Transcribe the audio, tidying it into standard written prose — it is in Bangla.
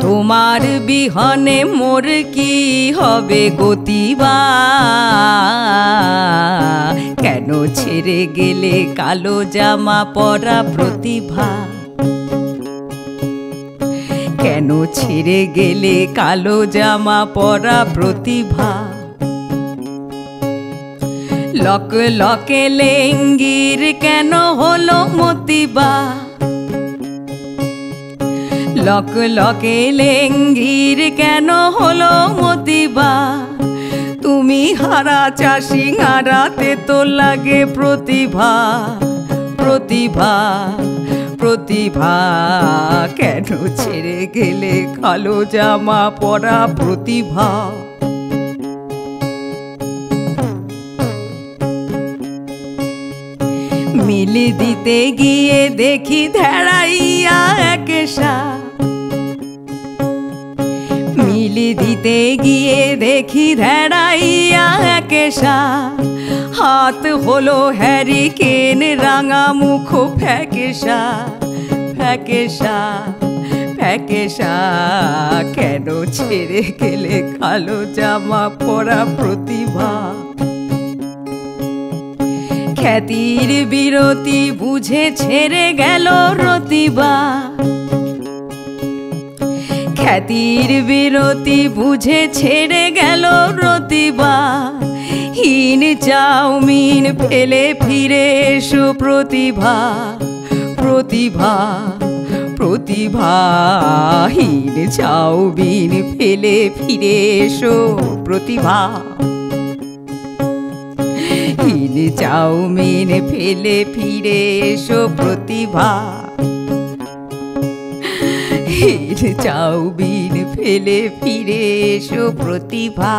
তোমার বিহনে মোর কি হবে গতিবা, কেন ছেড়ে গেলে কালো জামা পরা প্রতিভা, কেন ছেড়ে গেলে কালো জামা পরা প্রতিভা। লক লকে লেঙ্গির কেন হলো মতিবা, লক লকে লেঙ্গির কেন হলো মতিবা। তুমি হারা চাষি হারাতে তো লাগে প্রতিভা, প্রতিভা, প্রতিভা। কেন ছেড়ে গেলে কালো জামা পরা প্রতিভা। মিল দিতে গিয়ে দেখি ধেড়াইয়া একেশা, মিল দিতে গিয়ে দেখি ধেড়াইয়া একেশা। হাত হলো হ্যারিকেন রাঙা মুখ ফ্যাকেশা, ফ্যাকেশা, ফ্যাকেশা। কেন ছেড়ে গেলে কালো জামা পরা প্রতিভা। খ্যাতির বিরতি বুঝে ছেড়ে গেল রতিবা, খ্যাতির বিরতি বুঝে ছেড়ে গেল রতিবা। হীন চাউমিন ফেলে ফিরে এসো প্রতিভা, প্রতিভা, প্রতিভা। হীন চাউমিন ফেলে ফিরে এসো প্রতিভা, হীন চাউমিন ফেলে ফিরে এসো প্রতিভা। হীন চাউমিন ফেলে ফিরে এসো প্রতিভা।